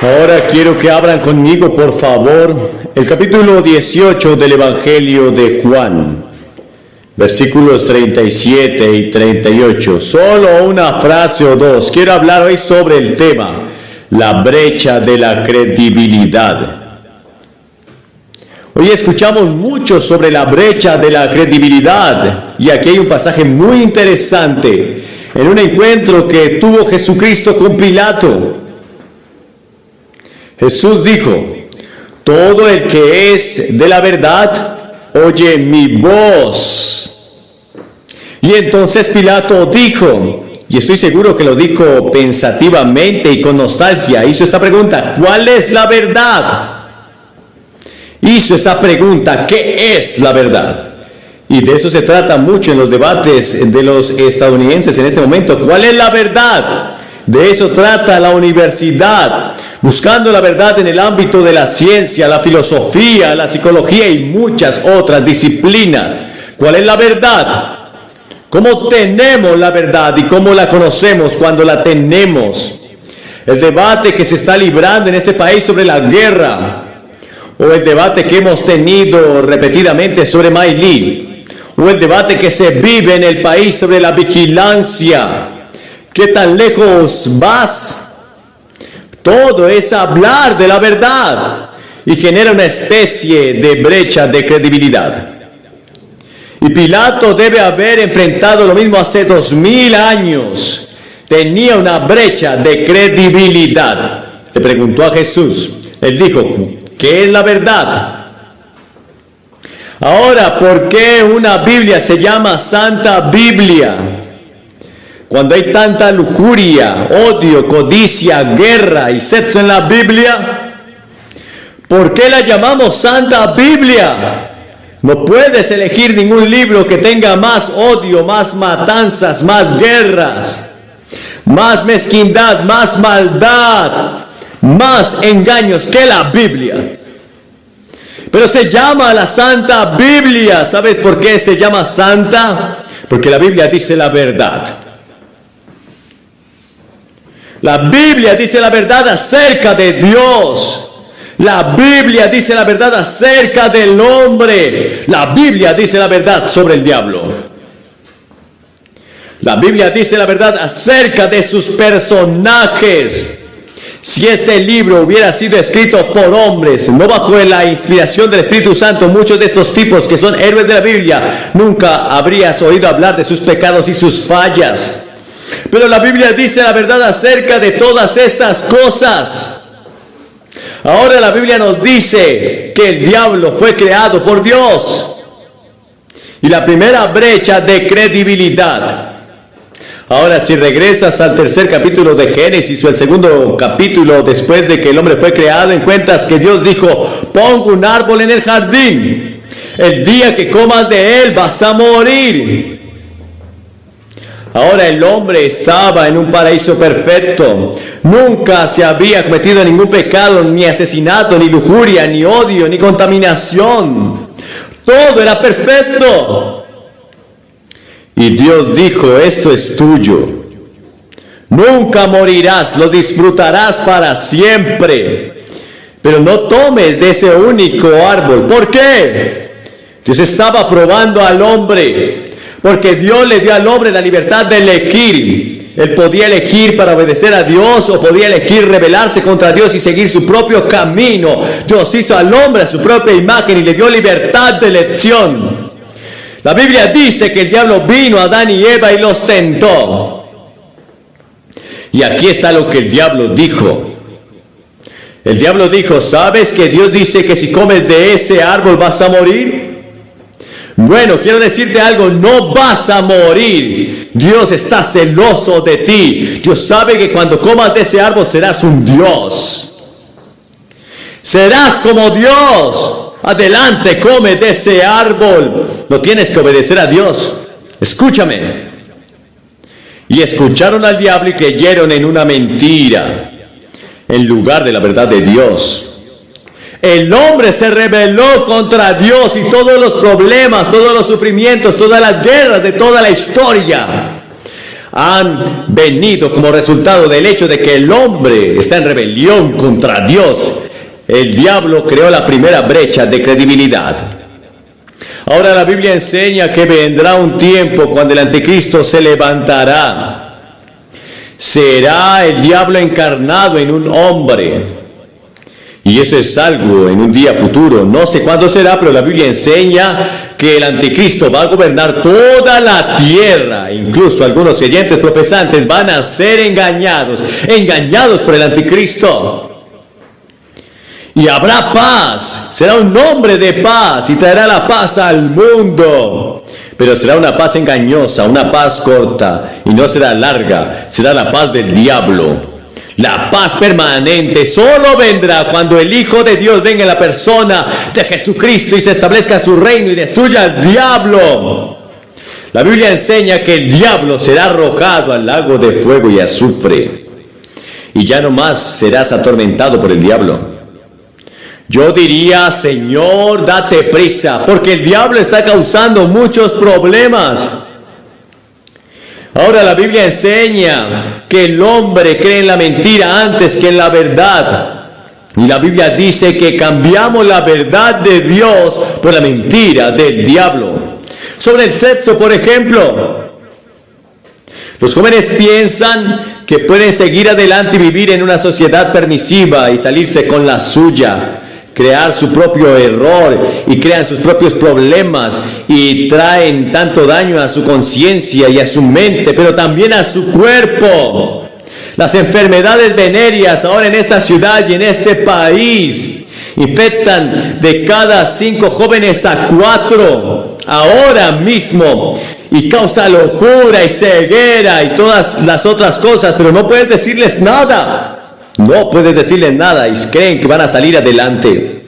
Ahora quiero que abran conmigo, por favor, el capítulo 18 del Evangelio de Juan, versículos 37 y 38. Solo una frase o dos. Quiero hablar hoy sobre el tema, la brecha de la credibilidad. Hoy escuchamos mucho sobre la brecha de la credibilidad, y aquí hay un pasaje muy interesante en un encuentro que tuvo Jesucristo con Pilato. Jesús dijo: todo el que es de la verdad oye mi voz. Y entonces Pilato dijo, y estoy seguro que lo dijo pensativamente y con nostalgia, hizo esta pregunta: ¿cuál es la verdad? Hizo esa pregunta: ¿qué es la verdad? Y de eso se trata mucho en los debates de los estadounidenses en este momento. ¿Cuál es la verdad? De eso trata la universidad, buscando la verdad en el ámbito de la ciencia, la filosofía, la psicología y muchas otras disciplinas. ¿Cuál es la verdad? ¿Cómo tenemos la verdad y cómo la conocemos cuando la tenemos? El debate que se está librando en este país sobre la guerra, o el debate que hemos tenido repetidamente sobre Miley, o el debate que se vive en el país sobre la vigilancia. ¿Qué tan lejos vas? Todo es hablar de la verdad y genera una especie de brecha de credibilidad. Y Pilato debe haber enfrentado lo mismo hace 2000 años. Tenía una brecha de credibilidad. Le preguntó a Jesús. Él dijo: ¿qué es la verdad? Ahora, ¿por qué una Biblia se llama Santa Biblia? Cuando hay tanta lujuria, odio, codicia, guerra y sexo en la Biblia, ¿por qué la llamamos Santa Biblia? No puedes elegir ningún libro que tenga más odio, más matanzas, más guerras, más mezquindad, más maldad, más engaños que la Biblia. Pero se llama la Santa Biblia. ¿Sabes por qué se llama Santa? Porque la Biblia dice la verdad. La Biblia dice la verdad acerca de Dios. La Biblia dice la verdad acerca del hombre. La Biblia dice la verdad sobre el diablo. La Biblia dice la verdad acerca de sus personajes. Si este libro hubiera sido escrito por hombres, no bajo la inspiración del Espíritu Santo, muchos de estos tipos que son héroes de la Biblia, nunca habrías oído hablar de sus pecados y sus fallas. Pero la Biblia dice la verdad acerca de todas estas cosas. Ahora la Biblia nos dice que el diablo fue creado por Dios. Y la primera brecha de credibilidad. Ahora, si regresas al tercer capítulo de Génesis o el segundo capítulo después de que el hombre fue creado, encuentras que Dios dijo: pongo un árbol en el jardín. El día que comas de él vas a morir. Ahora el hombre estaba en un paraíso perfecto. Nunca se había cometido ningún pecado, ni asesinato, ni lujuria, ni odio, ni contaminación. Todo era perfecto. Y Dios dijo: esto es tuyo. Nunca morirás, lo disfrutarás para siempre. Pero no tomes de ese único árbol. ¿Por qué? Dios estaba probando al hombre. Porque Dios le dio al hombre la libertad de elegir. Él podía elegir para obedecer a Dios, o podía elegir rebelarse contra Dios y seguir su propio camino. Dios hizo al hombre a su propia imagen y le dio libertad de elección. La Biblia dice que el diablo vino a Adán y Eva y los tentó. Y aquí está lo que el diablo dijo. El diablo dijo: ¿sabes que Dios dice que si comes de ese árbol vas a morir? Bueno, quiero decirte algo: no vas a morir. Dios está celoso de ti. Dios sabe que cuando comas de ese árbol serás un Dios. Serás como Dios. Adelante, come de ese árbol. No tienes que obedecer a Dios. Escúchame. Y escucharon al diablo y creyeron en una mentira, en lugar de la verdad de Dios. El hombre se rebeló contra Dios y todos los problemas, todos los sufrimientos, todas las guerras de toda la historia han venido como resultado del hecho de que el hombre está en rebelión contra Dios. El diablo creó la primera brecha de credibilidad. Ahora la Biblia enseña que vendrá un tiempo cuando el anticristo se levantará. Será el diablo encarnado en un hombre. Y eso es algo en un día futuro. No sé cuándo será, pero la Biblia enseña que el anticristo va a gobernar toda la tierra. Incluso algunos creyentes profesantes van a ser engañados por el anticristo. Y habrá paz, será un hombre de paz y traerá la paz al mundo. Pero será una paz engañosa, una paz corta y no será larga, será la paz del diablo. La paz permanente solo vendrá cuando el Hijo de Dios venga en la persona de Jesucristo y se establezca su reino y destruya al diablo. La Biblia enseña que el diablo será arrojado al lago de fuego y azufre. Y ya no más serás atormentado por el diablo. Yo diría, Señor, date prisa, porque el diablo está causando muchos problemas. Ahora la Biblia enseña que el hombre cree en la mentira antes que en la verdad. Y la Biblia dice que cambiamos la verdad de Dios por la mentira del diablo. Sobre el sexo, por ejemplo, los jóvenes piensan que pueden seguir adelante y vivir en una sociedad permisiva y salirse con la suya, crear su propio error y crean sus propios problemas y traen tanto daño a su conciencia y a su mente, pero también a su cuerpo. Las enfermedades venéreas ahora en esta ciudad y en este país infectan de cada 5 jóvenes a 4 ahora mismo y causa locura y ceguera y todas las otras cosas, pero no puedes decirles nada. No puedes decirles nada y creen que van a salir adelante.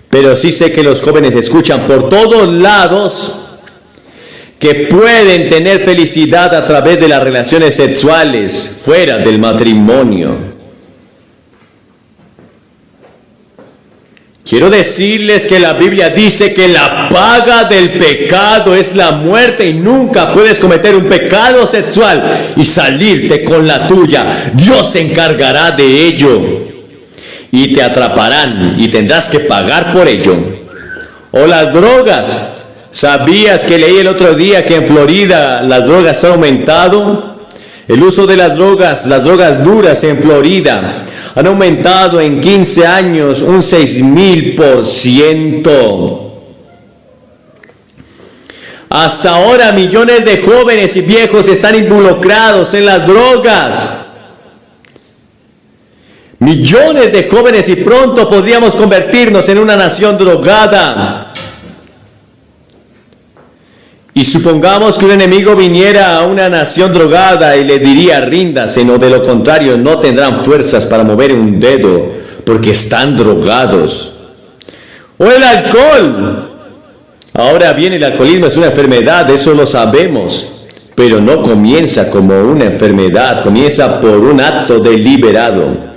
Pero sí sé que los jóvenes escuchan por todos lados que pueden tener felicidad a través de las relaciones sexuales fuera del matrimonio. Quiero decirles que la Biblia dice que la paga del pecado es la muerte y nunca puedes cometer un pecado sexual y salirte con la tuya. Dios se encargará de ello y te atraparán y tendrás que pagar por ello. O las drogas. ¿Sabías que leí el otro día que en Florida las drogas han aumentado? El uso de las drogas duras en Florida han aumentado en 15 años un 6,000%. Hasta ahora millones de jóvenes y viejos están involucrados en las drogas. Millones de jóvenes y pronto podríamos convertirnos en una nación drogada. Y supongamos que un enemigo viniera a una nación drogada y le diría ríndase, o de lo contrario no tendrán fuerzas para mover un dedo porque están drogados. O el alcohol. Ahora bien, el alcoholismo es una enfermedad, eso lo sabemos, pero no comienza como una enfermedad, comienza por un acto deliberado.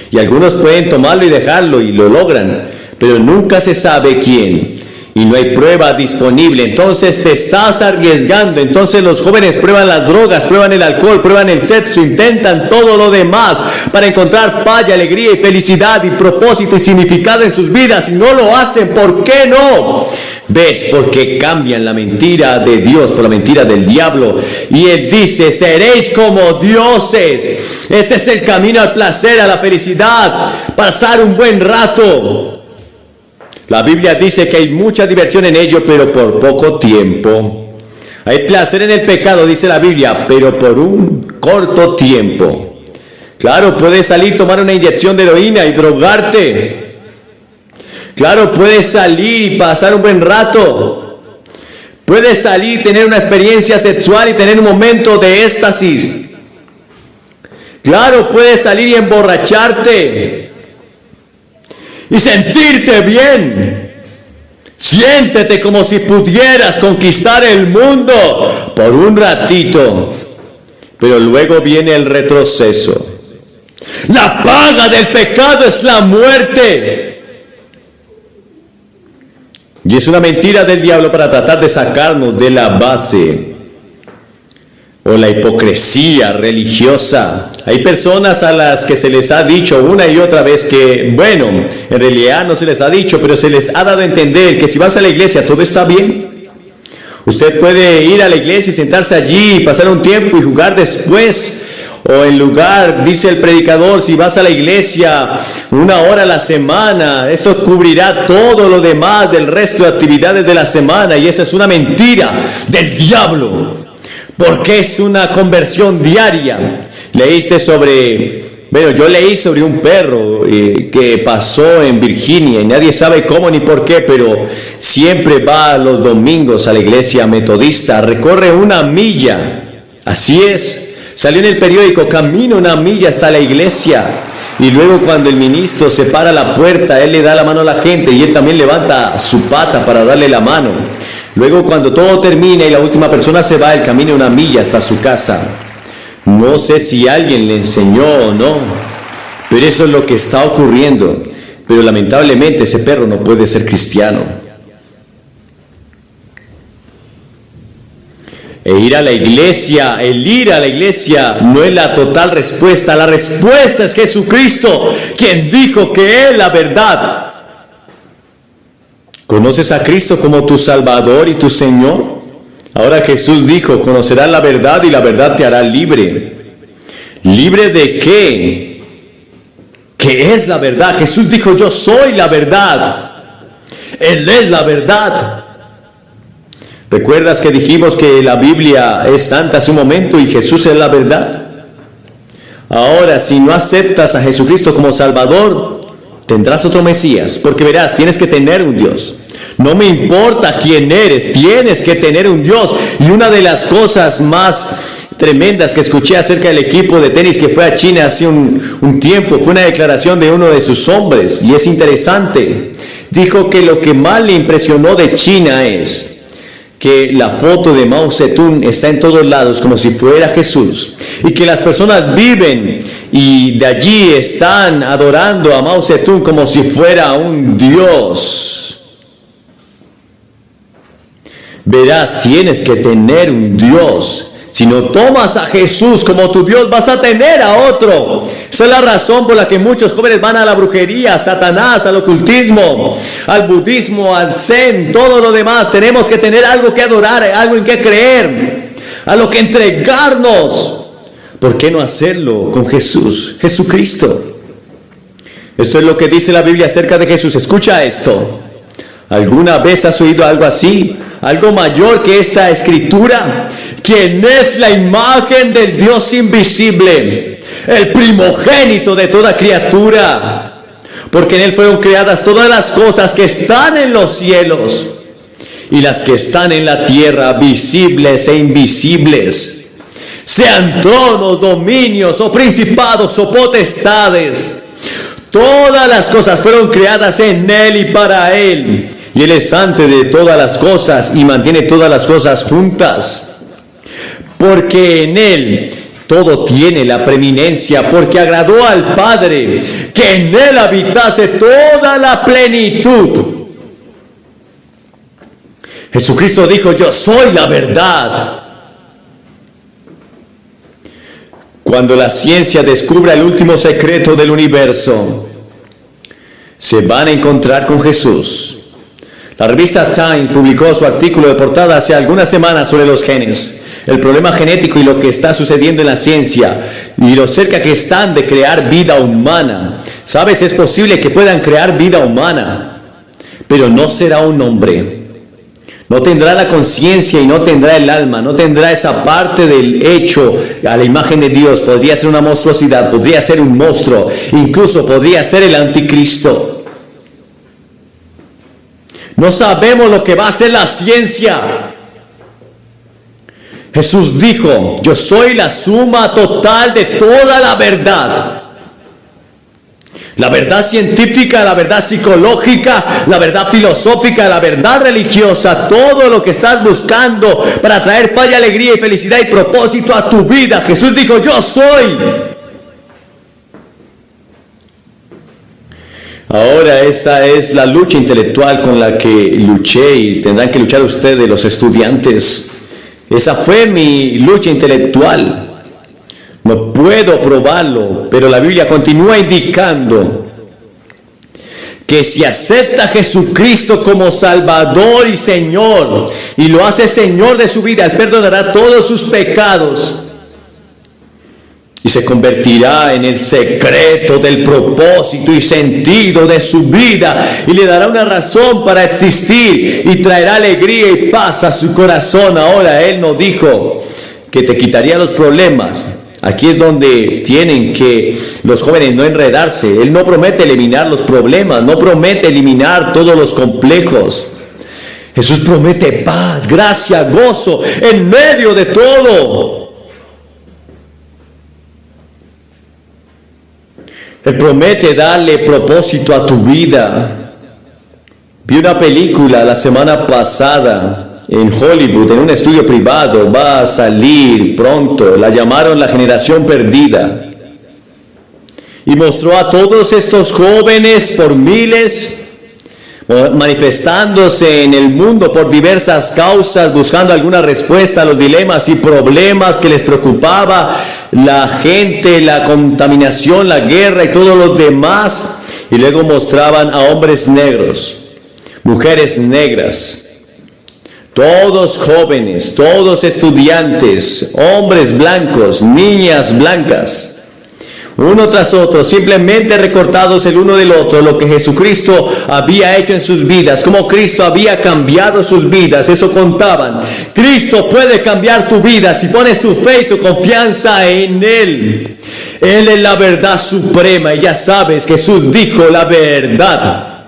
Y algunos pueden tomarlo y dejarlo y lo logran, pero nunca se sabe quién. Y no hay prueba disponible, entonces te estás arriesgando. Entonces los jóvenes prueban las drogas, prueban el alcohol, prueban el sexo, intentan todo lo demás para encontrar paz, alegría y felicidad y propósito y significado en sus vidas y no lo hacen. ¿Por qué no? ¿Ves? Porque cambian la mentira de Dios por la mentira del diablo. Y Él dice, seréis como dioses. Este es el camino al placer, a la felicidad, pasar un buen rato. La Biblia dice que hay mucha diversión en ello, pero por poco tiempo. Hay placer en el pecado, dice la Biblia, pero por un corto tiempo. Claro, puedes salir, tomar una inyección de heroína y drogarte. Claro, puedes salir y pasar un buen rato. Puedes salir, tener una experiencia sexual y tener un momento de éxtasis. Claro, puedes salir y emborracharte y sentirte bien. Siéntete como si pudieras conquistar el mundo por un ratito, pero luego viene el retroceso. La paga del pecado es la muerte. Y es una mentira del diablo para tratar de sacarnos de la base. o la hipocresía religiosa. Hay personas a las que se les ha dicho una y otra vez que, bueno, en realidad no se les ha dicho, pero se les ha dado a entender que si vas a la iglesia todo está bien. Usted puede ir a la iglesia y sentarse allí, pasar un tiempo y jugar después. O en lugar, dice el predicador, si vas a la iglesia 1 hora a la semana, eso cubrirá todo lo demás del resto de actividades de la semana. Y esa es una mentira del diablo, porque es una conversión diaria. Leíste yo leí sobre un perro que pasó en Virginia y nadie sabe cómo ni por qué, pero siempre va los domingos a la iglesia metodista, recorre 1 milla, así es. Salió en el periódico, camina 1 milla hasta la iglesia. Y luego cuando el ministro se para a la puerta, él le da la mano a la gente y él también levanta su pata para darle la mano. Luego cuando todo termina y la última persona se va, él camina 1 milla hasta su casa. No sé si alguien le enseñó o no, pero eso es lo que está ocurriendo. Pero lamentablemente ese perro no puede ser cristiano. El ir a la iglesia no es la total respuesta. La respuesta es Jesucristo, quien dijo que es la verdad. ¿Conoces a Cristo como tu Salvador y tu Señor? Ahora Jesús dijo, conocerás la verdad y la verdad te hará libre. ¿Libre de qué? ¿Qué es la verdad? Jesús dijo, yo soy la verdad. Él es la verdad. ¿Recuerdas que dijimos que la Biblia es santa hace un momento y Jesús es la verdad? Ahora, si no aceptas a Jesucristo como Salvador, tendrás otro Mesías, porque verás, tienes que tener un Dios. No me importa quién eres, tienes que tener un Dios. Y una de las cosas más tremendas que escuché acerca del equipo de tenis que fue a China hace un tiempo, fue una declaración de uno de sus hombres, y es interesante. Dijo que lo que más le impresionó de China es que la foto de Mao Zedong está en todos lados como si fuera Jesús, y que las personas viven y de allí están adorando a Mao Zedong como si fuera un Dios. Verás, tienes que tener un Dios. Si no tomas a Jesús como tu Dios, vas a tener a otro. Esa es la razón por la que muchos jóvenes van a la brujería, a Satanás, al ocultismo, al budismo, al zen, todo lo demás. Tenemos que tener algo que adorar, algo en que creer, a lo que entregarnos. ¿Por qué no hacerlo con Jesús, Jesucristo? Esto es lo que dice la Biblia acerca de Jesús. Escucha esto. ¿Alguna vez has oído algo así? Algo mayor que esta escritura. ¿Quién es la imagen del Dios invisible? El primogénito de toda criatura. Porque en Él fueron creadas todas las cosas que están en los cielos y las que están en la tierra, visibles e invisibles. Sean tronos, dominios o principados o potestades. Todas las cosas fueron creadas en Él y para Él. Y Él es antes de todas las cosas y mantiene todas las cosas juntas. Porque en Él todo tiene la preeminencia, porque agradó al Padre que en Él habitase toda la plenitud. Jesucristo dijo, yo soy la verdad. Cuando la ciencia descubra el último secreto del universo, se van a encontrar con Jesús. La revista Time publicó su artículo de portada hace algunas semanas sobre los genes, el problema genético y lo que está sucediendo en la ciencia y lo cerca que están de crear vida humana. ¿Sabes? Es posible que puedan crear vida humana, pero no será un hombre. No tendrá la conciencia y no tendrá el alma, no tendrá esa parte del hecho a la imagen de Dios. Podría ser una monstruosidad, podría ser un monstruo, incluso podría ser el anticristo. No sabemos lo que va a hacer la ciencia. Jesús dijo, yo soy la suma total de toda la verdad. La verdad científica, la verdad psicológica, la verdad filosófica, la verdad religiosa, todo lo que estás buscando para traer paz y alegría y felicidad y propósito a tu vida. Jesús dijo, yo soy. Ahora esa es la lucha intelectual con la que luché y tendrán que luchar ustedes, los estudiantes. Esa fue mi lucha intelectual. No puedo probarlo, pero la Biblia continúa indicando que si acepta a Jesucristo como Salvador y Señor, y lo hace Señor de su vida, Él perdonará todos sus pecados y se convertirá en el secreto del propósito y sentido de su vida, y le dará una razón para existir y traerá alegría y paz a su corazón. Ahora, Él no dijo que te quitaría los problemas. Aquí es donde tienen que los jóvenes no enredarse. Él no promete eliminar los problemas, no promete eliminar todos los complejos. Jesús promete paz, gracia, gozo en medio de todo. Él promete darle propósito a tu vida. Vi una película la semana pasada en Hollywood, en un estudio privado, va a salir pronto. La llamaron La Generación Perdida. Y mostró a todos estos jóvenes por miles, manifestándose en el mundo por diversas causas, buscando alguna respuesta a los dilemas y problemas que les preocupaba la gente, la contaminación, la guerra y todos los demás. Y luego mostraban a hombres negros, mujeres negras, todos jóvenes, todos estudiantes, hombres blancos, niñas blancas, uno tras otro, simplemente recortados el uno del otro, lo que Jesucristo había hecho en sus vidas, cómo Cristo había cambiado sus vidas. Eso contaban. Cristo puede cambiar tu vida si pones tu fe y tu confianza en Él. Él es la verdad suprema, y ya sabes, Jesús dijo la verdad.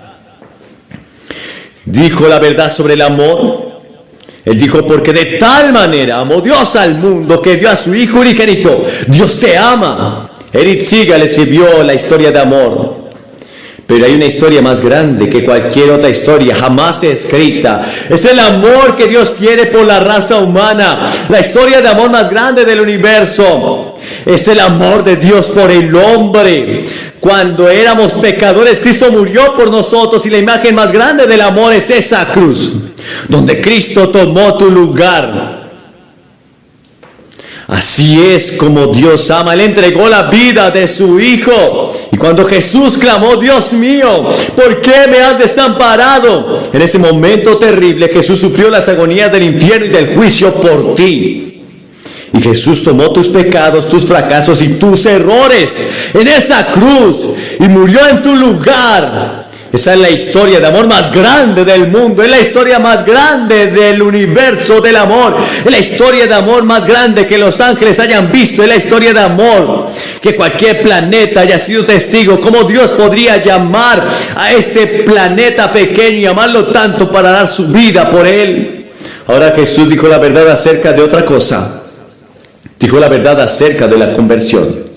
Dijo la verdad sobre el amor. Él dijo, porque de tal manera amó Dios al mundo que dio a su Hijo unigénito. Dios te ama. Eric Segal escribió la historia de amor. Pero hay una historia más grande que cualquier otra historia jamás escrita. Es el amor que Dios tiene por la raza humana. La historia de amor más grande del universo. Es el amor de Dios por el hombre. Cuando éramos pecadores, Cristo murió por nosotros, y la imagen más grande del amor es esa cruz, donde Cristo tomó tu lugar. Así es como Dios ama. Él entregó la vida de su Hijo. Y cuando Jesús clamó, Dios mío, ¿por qué me has desamparado? En ese momento terrible, Jesús sufrió las agonías del infierno y del juicio por ti. Y Jesús tomó tus pecados, tus fracasos y tus errores en esa cruz y murió en tu lugar. Esa es la historia de amor más grande del mundo. Es la historia más grande del universo del amor. Es la historia de amor más grande que los ángeles hayan visto. Es la historia de amor que cualquier planeta haya sido testigo. ¿Cómo Dios podría llamar a este planeta pequeño y amarlo tanto para dar su vida por él? Ahora Jesús dijo la verdad acerca de otra cosa. Dijo la verdad acerca de la conversión.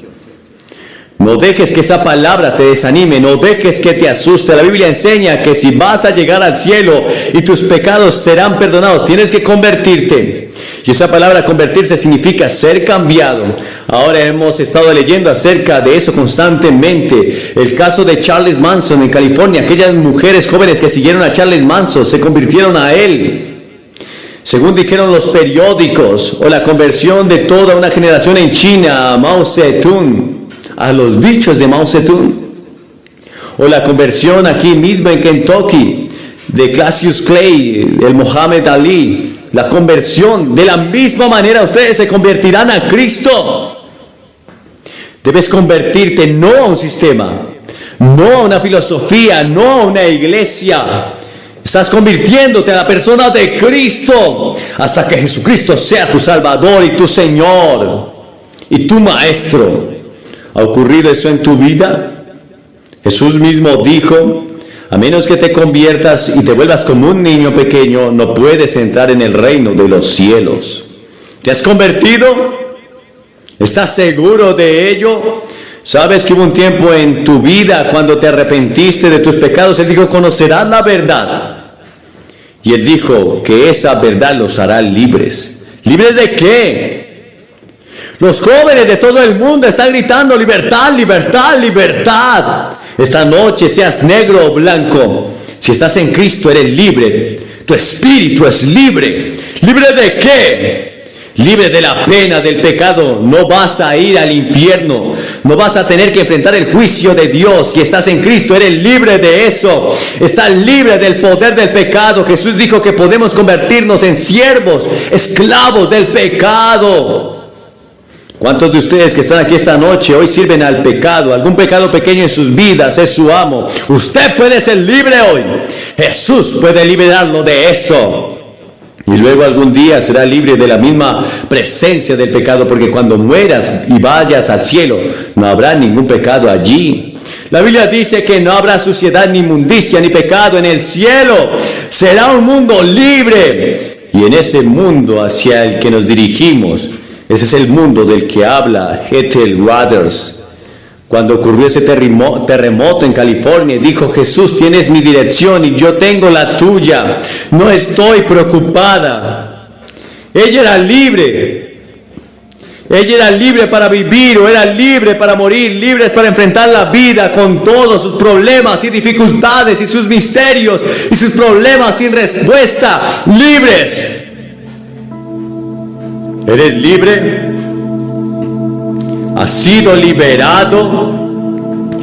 No dejes que esa palabra te desanime, no dejes que te asuste. La Biblia enseña que si vas a llegar al cielo y tus pecados serán perdonados, tienes que convertirte. Y esa palabra convertirse significa ser cambiado. Ahora hemos estado leyendo acerca de eso constantemente. El caso de Charles Manson en California. Aquellas mujeres jóvenes que siguieron a Charles Manson se convirtieron a él, según dijeron los periódicos. O la conversión de toda una generación en China a Mao Zedong, a los dichos de Mao Zedong. O la conversión aquí mismo en Kentucky de Cassius Clay, el Muhammad Ali. La conversión, de la misma manera ustedes se convertirán a Cristo. Debes convertirte no a un sistema, no a una filosofía, no a una iglesia. Estás convirtiéndote a la persona de Cristo hasta que Jesucristo sea tu Salvador y tu Señor y tu Maestro. ¿Ha ocurrido eso en tu vida? Jesús mismo dijo, a menos que te conviertas y te vuelvas como un niño pequeño, no puedes entrar en el reino de los cielos. ¿Te has convertido? ¿Estás seguro de ello? ¿Sabes que hubo un tiempo en tu vida cuando te arrepentiste de tus pecados? Él dijo, conocerás la verdad. Y Él dijo que esa verdad los hará libres. ¿Libres de qué? Los jóvenes de todo el mundo están gritando libertad, libertad, libertad. Esta noche, seas negro o blanco, si estás en Cristo eres libre. Tu espíritu es libre. ¿Libre de qué? libre de la pena del pecado. No vas a ir al infierno, no vas a tener que enfrentar el juicio de Dios. Si estás en Cristo, eres libre de eso, estás libre del poder del pecado. Jesús dijo que podemos convertirnos en siervos, esclavos del pecado. ¿Cuántos de ustedes que están aquí esta noche hoy sirven al pecado? Algún pecado pequeño en sus vidas es su amo. Usted puede ser libre hoy. Jesús puede liberarlo de eso. Y luego algún día será libre de la misma presencia del pecado, porque cuando mueras y vayas al cielo, no habrá ningún pecado allí. La Biblia dice que no habrá suciedad, ni inmundicia, ni pecado en el cielo. Será un mundo libre. Y en ese mundo hacia el que nos dirigimos, ese es el mundo del que habla Ethel Waters. Cuando ocurrió ese terremoto en California, dijo: Jesús, tienes mi dirección y yo tengo la tuya. No estoy preocupada. Ella era libre. Ella era libre para vivir o era libre para morir, libre para enfrentar la vida con todos sus problemas y dificultades y sus misterios y sus problemas sin respuesta. Libres. ¿Eres libre? ¿Has sido liberado?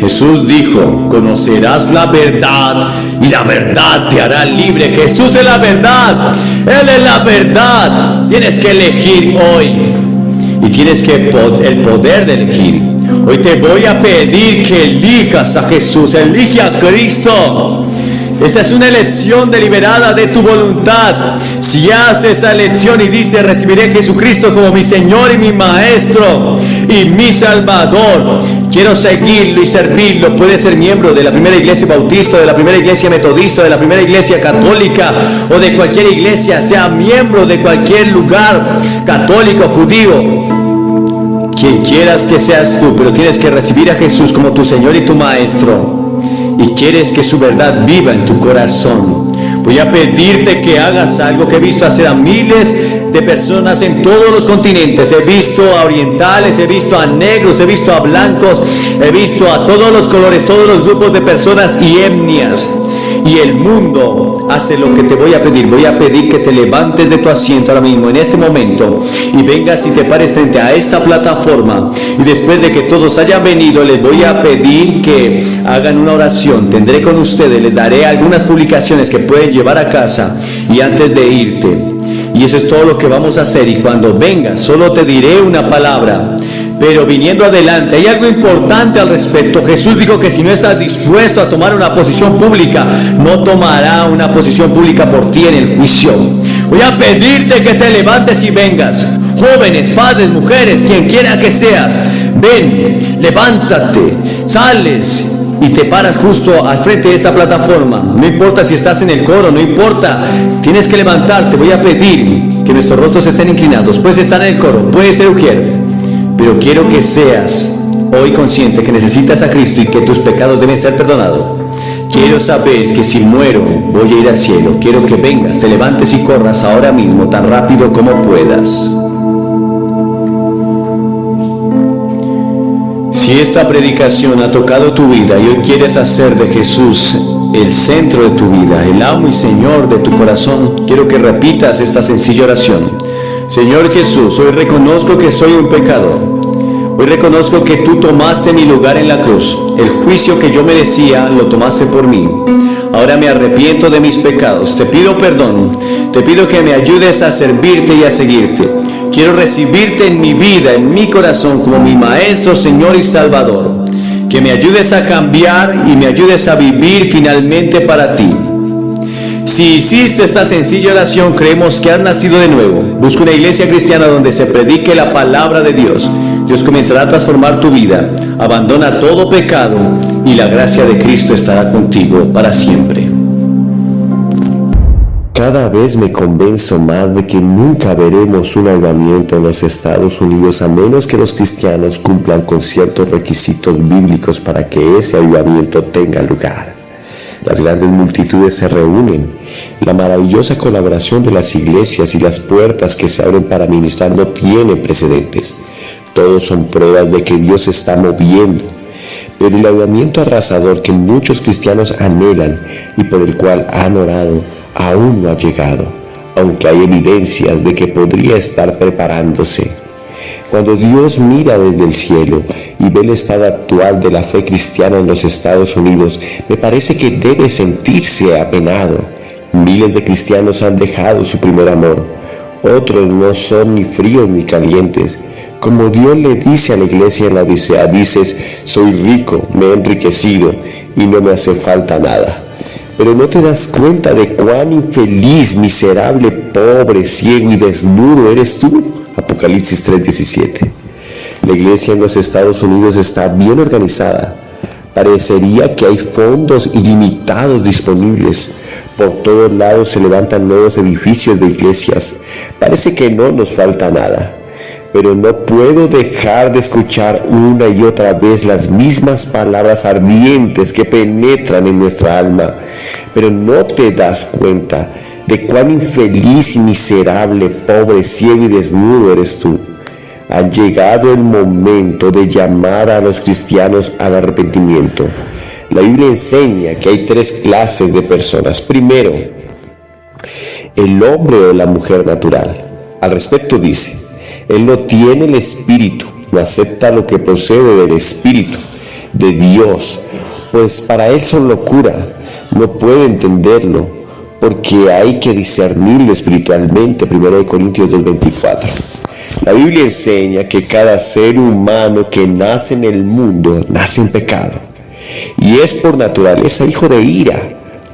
Jesús dijo: conocerás la verdad y la verdad te hará libre. Jesús es la verdad, Él es la verdad. Tienes que elegir hoy y tienes que el poder de elegir. Hoy te voy a pedir que elijas a Jesús, elige a Cristo. Esa es una elección deliberada de tu voluntad. Si haces esa elección y dices: recibiré a Jesucristo como mi Señor y mi Maestro y mi Salvador, quiero seguirlo y servirlo. Puedes ser miembro de la primera iglesia bautista, de la primera iglesia metodista, de la primera iglesia católica o de cualquier iglesia. Sea miembro de cualquier lugar, católico, judío, quien quieras que seas tú, pero tienes que recibir a Jesús como tu Señor y tu Maestro. Y quieres que su verdad viva en tu corazón. Voy a pedirte que hagas algo que he visto hacer a miles de personas en todos los continentes. He visto a orientales, he visto a negros, he visto a blancos, he visto a todos los colores, todos los grupos de personas y etnias. Y el mundo hace lo que te voy a pedir. Voy a pedir que te levantes de tu asiento ahora mismo, en este momento, y vengas y te pares frente a esta plataforma. Y después de que todos hayan venido, les voy a pedir que hagan una oración. Tendré con ustedes, les daré algunas publicaciones que pueden llevar a casa y antes de irte. Y eso es todo lo que vamos a hacer. Y cuando vengas, solo te diré una palabra. Pero viniendo adelante, hay algo importante al respecto. Jesús dijo que si no estás dispuesto a tomar una posición pública, no tomará una posición pública por ti en el juicio. Voy a pedirte que te levantes y vengas. Jóvenes, padres, mujeres, quien quiera que seas, ven, levántate, sales y te paras justo al frente de esta plataforma. No importa si estás en el coro, no importa, tienes que levantarte. Voy a pedir que nuestros rostros estén inclinados. Puedes estar en el coro, puedes ser ujier, pero quiero que seas hoy consciente que necesitas a Cristo y que tus pecados deben ser perdonados. Quiero saber que si muero voy a ir al cielo. Quiero que vengas, te levantes y corras ahora mismo tan rápido como puedas. Si esta predicación ha tocado tu vida y hoy quieres hacer de Jesús el centro de tu vida, el amo y Señor de tu corazón, quiero que repitas esta sencilla oración. Señor Jesús, hoy reconozco que soy un pecador. Hoy reconozco que tú tomaste mi lugar en la cruz. El juicio que yo merecía lo tomaste por mí. Ahora me arrepiento de mis pecados. Te pido perdón. Te pido que me ayudes a servirte y a seguirte. Quiero recibirte en mi vida, en mi corazón, como mi Maestro, Señor y Salvador. Que me ayudes a cambiar y me ayudes a vivir finalmente para ti. Si hiciste esta sencilla oración, creemos que has nacido de nuevo. Busca una iglesia cristiana donde se predique la palabra de Dios. Dios comenzará a transformar tu vida. Abandona todo pecado y la gracia de Cristo estará contigo para siempre. Cada vez me convenzo más de que nunca veremos un avivamiento en los Estados Unidos a menos que los cristianos cumplan con ciertos requisitos bíblicos para que ese avivamiento tenga lugar. Las grandes multitudes se reúnen. La maravillosa colaboración de las iglesias y las puertas que se abren para ministrar no tiene precedentes. Todos son pruebas de que Dios se está moviendo. Pero el avivamiento arrasador que muchos cristianos anhelan y por el cual han orado, aún no ha llegado. aunque hay evidencias de que podría estar preparándose. Cuando Dios mira desde el cielo y ve el estado actual de la fe cristiana en los Estados Unidos, me parece que debe sentirse apenado. Miles de cristianos han dejado su primer amor. Otros no son ni fríos ni calientes. Como Dios le dice a la iglesia en la Odisea, dices: soy rico, me he enriquecido y no me hace falta nada. Pero no te das cuenta de cuán infeliz, miserable, pobre, ciego y desnudo eres tú. Apocalipsis 3:17. La iglesia en los Estados Unidos está bien organizada. Parecería que hay fondos ilimitados disponibles. Por todos lados se levantan nuevos edificios de iglesias. Parece que no nos falta nada. Pero no puedo dejar de escuchar una y otra vez las mismas palabras ardientes que penetran en nuestra alma. Pero no te das cuenta de cuán infeliz y miserable, pobre, ciego y desnudo eres tú. Ha llegado el momento de llamar a los cristianos al arrepentimiento. La Biblia enseña que hay 3 clases de personas. Primero, el hombre o la mujer natural. Al respecto dice: él no tiene el Espíritu, no acepta lo que procede del Espíritu de Dios, pues para él son locura, no puede entenderlo, porque hay que discernirlo espiritualmente. 1 Corintios 2:24. La Biblia enseña que cada ser humano que nace en el mundo nace en pecado, y es por naturaleza hijo de ira.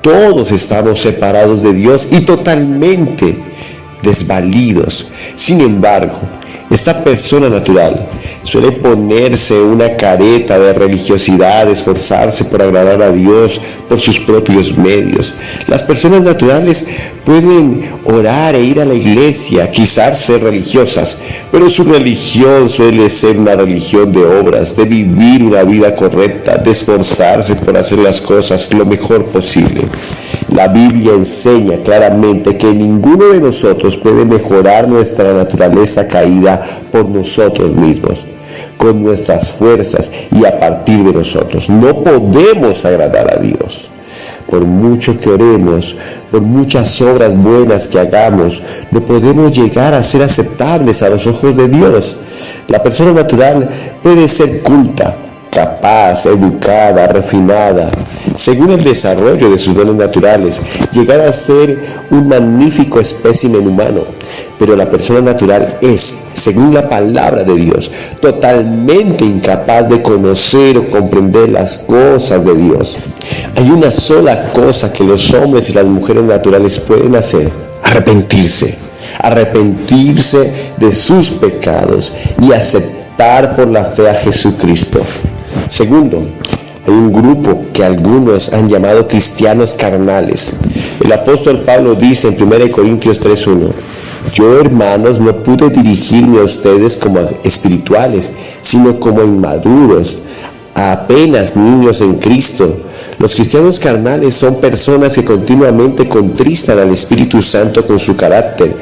Todos estamos separados de Dios y totalmente desvalidos. Sin embargo, esta persona natural suele ponerse una careta de religiosidad, esforzarse por agradar a Dios por sus propios medios. Las personas naturales pueden orar e ir a la iglesia, quizás ser religiosas, pero su religión suele ser una religión de obras, de vivir una vida correcta, de esforzarse por hacer las cosas lo mejor posible. La Biblia enseña claramente que ninguno de nosotros puede mejorar nuestra naturaleza caída por nosotros mismos, con nuestras fuerzas y a partir de nosotros. No podemos agradar a Dios. Por mucho que oremos, por muchas obras buenas que hagamos, no podemos llegar a ser aceptables a los ojos de Dios. La persona natural puede ser culta, capaz, educada, refinada, según el desarrollo de sus dones naturales, llegar a ser un magnífico espécimen humano. Pero la persona natural es, según la palabra de Dios, totalmente incapaz de conocer o comprender las cosas de Dios. Hay una sola cosa que los hombres y las mujeres naturales pueden hacer: arrepentirse de sus pecados y aceptar por la fe a Jesucristo. Segundo, hay un grupo que algunos han llamado cristianos carnales. El apóstol Pablo dice en 1 Corintios 3:1: yo, hermanos, no pude dirigirme a ustedes como a espirituales, sino como a inmaduros, a apenas niños en Cristo. Los cristianos carnales son personas que continuamente contristan al Espíritu Santo con su carácter,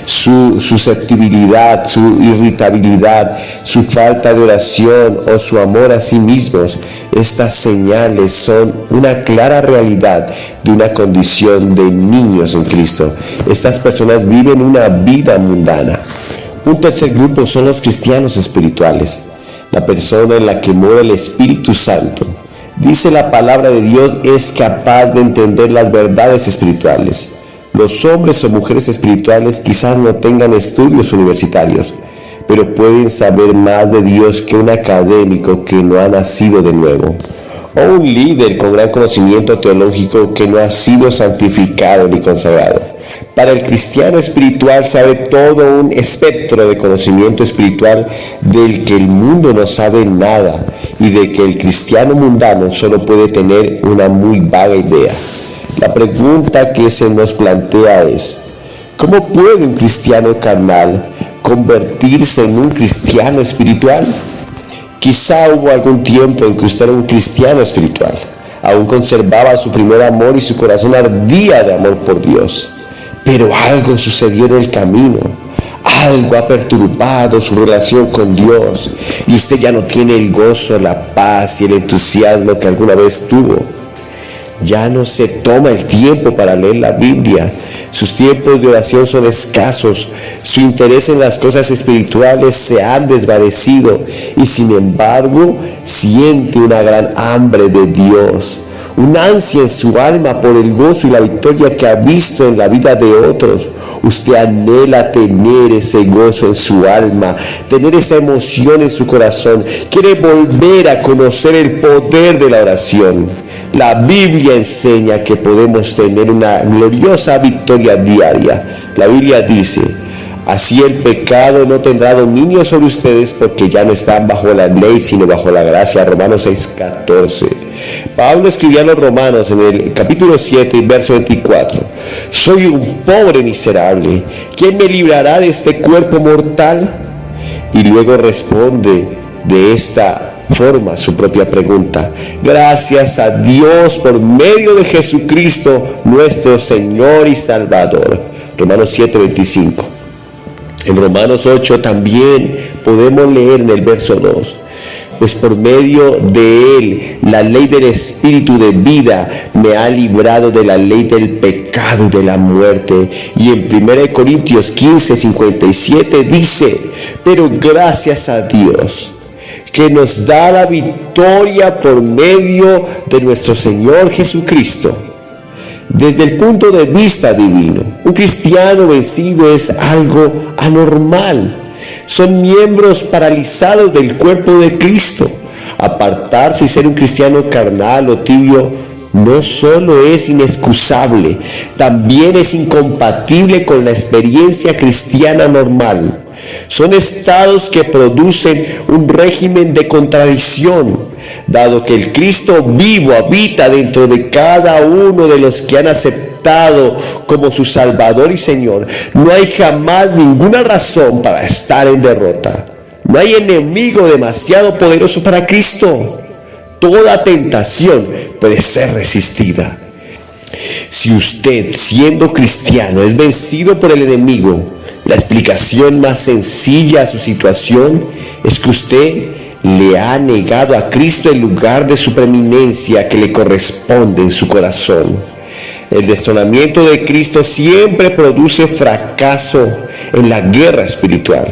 su susceptibilidad, su irritabilidad, su falta de oración o su amor a sí mismos. Estas señales son una clara realidad de una condición de niños en Cristo. Estas personas viven una vida mundana. Un tercer grupo son los cristianos espirituales. La persona en la que mora el Espíritu Santo, dice la palabra de Dios, es capaz de entender las verdades espirituales. Los hombres o mujeres espirituales quizás no tengan estudios universitarios, pero pueden saber más de Dios que un académico que no ha nacido de nuevo, o un líder con gran conocimiento teológico que no ha sido santificado ni consagrado. Para el cristiano espiritual sabe todo un espectro de conocimiento espiritual del que el mundo no sabe nada y de que el cristiano mundano solo puede tener una muy vaga idea. La pregunta que se nos plantea es: ¿cómo puede un cristiano carnal convertirse en un cristiano espiritual? Quizá hubo algún tiempo en que usted era un cristiano espiritual, aún conservaba su primer amor y su corazón ardía de amor por Dios. Pero algo sucedió en el camino, algo ha perturbado su relación con Dios y usted ya no tiene el gozo, la paz y el entusiasmo que alguna vez tuvo. ya no se toma el tiempo para leer la Biblia. Sus tiempos de oración son escasos. Su interés en las cosas espirituales se han desvanecido y sin embargo siente una gran hambre de Dios. Un ansia en su alma por el gozo y la victoria que ha visto en la vida de otros. Usted anhela tener ese gozo en su alma, tener esa emoción en su corazón. Quiere volver a conocer el poder de la oración. La Biblia enseña que podemos tener una gloriosa victoria diaria. La Biblia dice: así el pecado no tendrá dominio sobre ustedes, porque ya no están bajo la ley, sino bajo la gracia. Romanos 6:14. Pablo escribía a los romanos en el capítulo 7 y verso 24: soy un pobre miserable, ¿quién me librará de este cuerpo mortal? Y luego responde de esta forma su propia pregunta: gracias a Dios por medio de Jesucristo nuestro Señor y Salvador. Romanos 7:25. En Romanos 8 también podemos leer en el verso 2: pues por medio de él la ley del Espíritu de vida me ha librado de la ley del pecado y de la muerte. Y en 1 Corintios 15:57 dice: pero gracias a Dios que nos da la victoria por medio de nuestro Señor Jesucristo. Desde el punto de vista divino, un cristiano vencido es algo anormal. Son miembros paralizados del cuerpo de Cristo. Apartarse y ser un cristiano carnal o tibio no solo es inexcusable, también es incompatible con la experiencia cristiana normal. Son estados que producen un régimen de contradicción. Dado que el Cristo vivo habita dentro de cada uno de los que han aceptado como su Salvador y Señor, no hay jamás ninguna razón para estar en derrota. No hay enemigo demasiado poderoso para Cristo. Toda tentación puede ser resistida. Si usted, siendo cristiano, es vencido por el enemigo, la explicación más sencilla a su situación es que usted le ha negado a Cristo el lugar de su preeminencia que le corresponde en su corazón. El destronamiento de Cristo siempre produce fracaso en la guerra espiritual.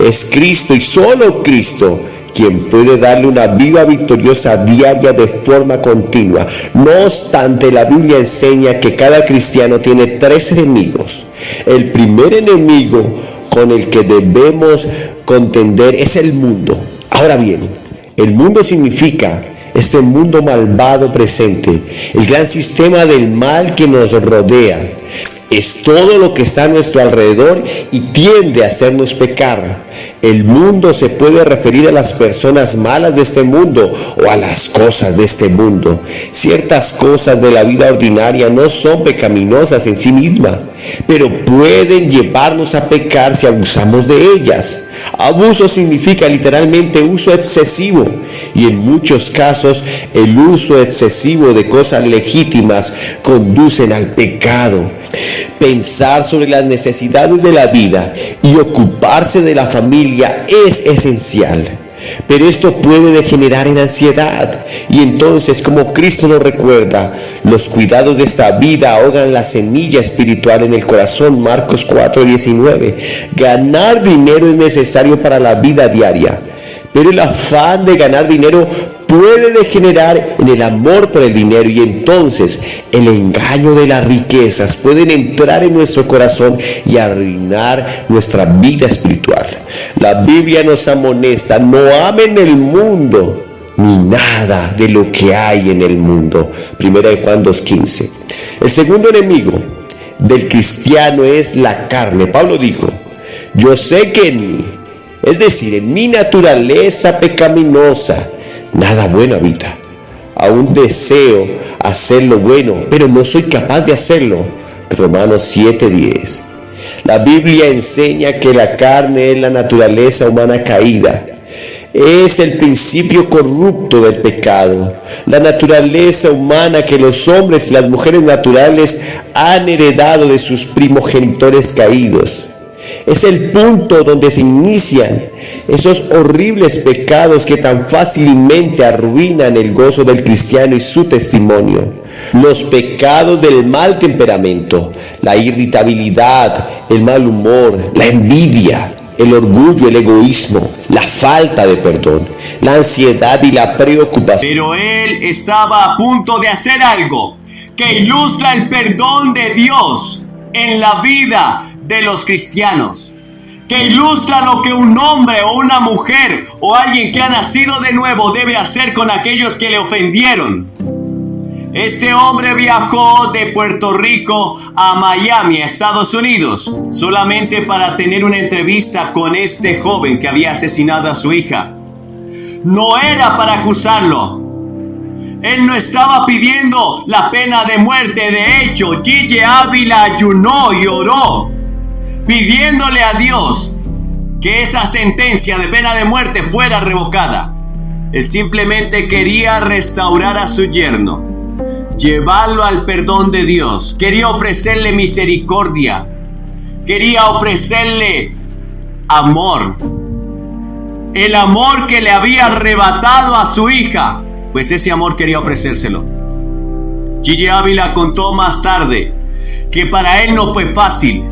Es Cristo y solo Cristo quien puede darle una vida victoriosa diaria de forma continua. No obstante, la Biblia enseña que cada cristiano tiene 3 enemigos. El primer enemigo con el que debemos contender es el mundo. Ahora bien, el mundo significa este mundo malvado presente, el gran sistema del mal que nos rodea. Es todo lo que está a nuestro alrededor y tiende a hacernos pecar. El mundo se puede referir a las personas malas de este mundo o a las cosas de este mundo. Ciertas cosas de la vida ordinaria no son pecaminosas en sí mismas, pero pueden llevarnos a pecar si abusamos de ellas. Abuso significa literalmente uso excesivo, y en muchos casos el uso excesivo de cosas legítimas conducen al pecado. Pensar sobre las necesidades de la vida y ocuparse de la familia es esencial, pero esto puede degenerar en ansiedad, y entonces, como Cristo nos recuerda, los cuidados de esta vida ahogan la semilla espiritual en el corazón. Marcos 4:19. Ganar dinero es necesario para la vida diaria, pero el afán de ganar dinero puede degenerar en el amor por el dinero, y entonces el engaño de las riquezas pueden entrar en nuestro corazón y arruinar nuestra vida espiritual. La Biblia nos amonesta: no amen el mundo ni nada de lo que hay en el mundo. 1 Juan 2:15. El segundo enemigo del cristiano es la carne. Pablo dijo: yo sé que en mí, es decir, en mi naturaleza pecaminosa, nada bueno habita. Aún deseo hacer lo bueno, pero no soy capaz de hacerlo. Romanos 7:10. La Biblia enseña que la carne es la naturaleza humana caída. Es el principio corrupto del pecado, la naturaleza humana que los hombres y las mujeres naturales han heredado de sus primogenitores caídos. Es el punto donde se inician esos horribles pecados que tan fácilmente arruinan el gozo del cristiano y su testimonio. Los pecados del mal temperamento, la irritabilidad, el mal humor, la envidia, el orgullo, el egoísmo, la falta de perdón, la ansiedad y la preocupación. Pero él estaba a punto de hacer algo que ilustra el perdón de Dios en la vida de los cristianos, que ilustra lo que un hombre o una mujer o alguien que ha nacido de nuevo debe hacer con aquellos que le ofendieron. Este hombre viajó de Puerto Rico a Miami, Estados Unidos, solamente para tener una entrevista con este joven que había asesinado a su hija. No era para acusarlo. Él no estaba pidiendo la pena de muerte. De hecho, Gigi Ávila ayunó y oró, pidiéndole a Dios que esa sentencia de pena de muerte fuera revocada. Él simplemente quería restaurar a su yerno, llevarlo al perdón de Dios. Quería ofrecerle misericordia. Quería ofrecerle amor. El amor que le había arrebatado a su hija, pues ese amor quería ofrecérselo. Gigi Ávila contó más tarde que para él no fue fácil,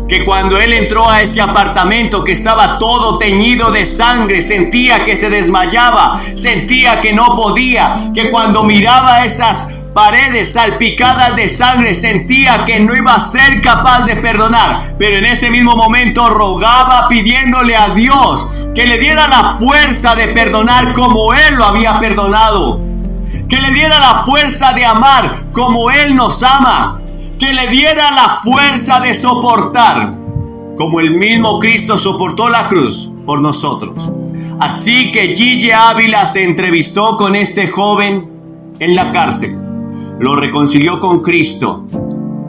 que cuando él entró a ese apartamento que estaba todo teñido de sangre, sentía que se desmayaba, sentía que no podía, que cuando miraba esas paredes salpicadas de sangre sentía que no iba a ser capaz de perdonar, pero en ese mismo momento rogaba, pidiéndole a Dios que le diera la fuerza de perdonar como Él lo había perdonado, que le diera la fuerza de amar como Él nos ama, que le diera la fuerza de soportar como el mismo Cristo soportó la cruz por nosotros. Así que Gigi Ávila se entrevistó con este joven en la cárcel. Lo reconcilió con Cristo,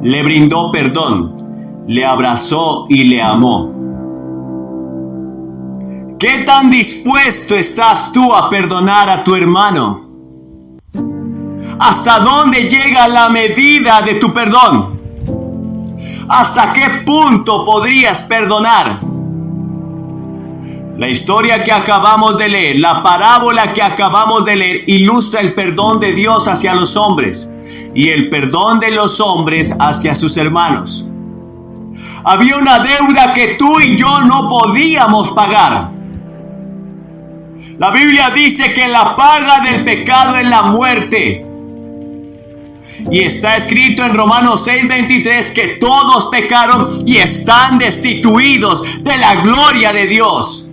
le brindó perdón, le abrazó y le amó. ¿Qué tan dispuesto estás tú a perdonar a tu hermano? ¿Hasta dónde llega la medida de tu perdón? ¿Hasta qué punto podrías perdonar? La historia que acabamos de leer, la parábola que acabamos de leer, ilustra el perdón de Dios hacia los hombres y el perdón de los hombres hacia sus hermanos. Había una deuda que tú y yo no podíamos pagar. La Biblia dice que la paga del pecado es la muerte. Y está escrito en Romanos 6:23 que todos pecaron y están destituidos de la gloria de Dios.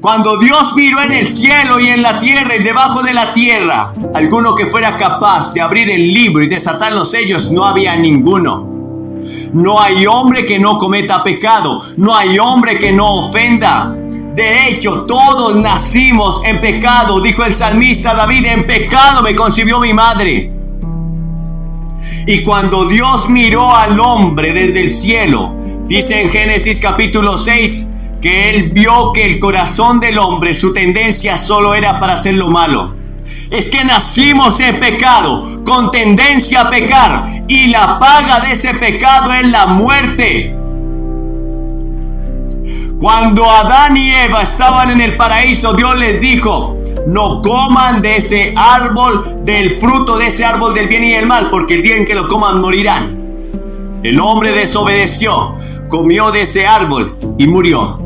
Cuando Dios miró en el cielo y en la tierra y debajo de la tierra, alguno que fuera capaz de abrir el libro y desatar los sellos, no había ninguno. No hay hombre que no cometa pecado, no hay hombre que no ofenda. De hecho, todos nacimos en pecado, dijo el salmista David, en pecado me concibió mi madre. Y cuando Dios miró al hombre desde el cielo, dice en Génesis capítulo 6, que Él vio que el corazón del hombre, su tendencia solo era para hacer lo malo. Es que nacimos en pecado, con tendencia a pecar, y la paga de ese pecado es la muerte. Cuando Adán y Eva estaban en el paraíso, Dios les dijo: no coman de ese árbol, del fruto de ese árbol del bien y del mal, porque el día en que lo coman morirán. El hombre desobedeció, comió de ese árbol y murió.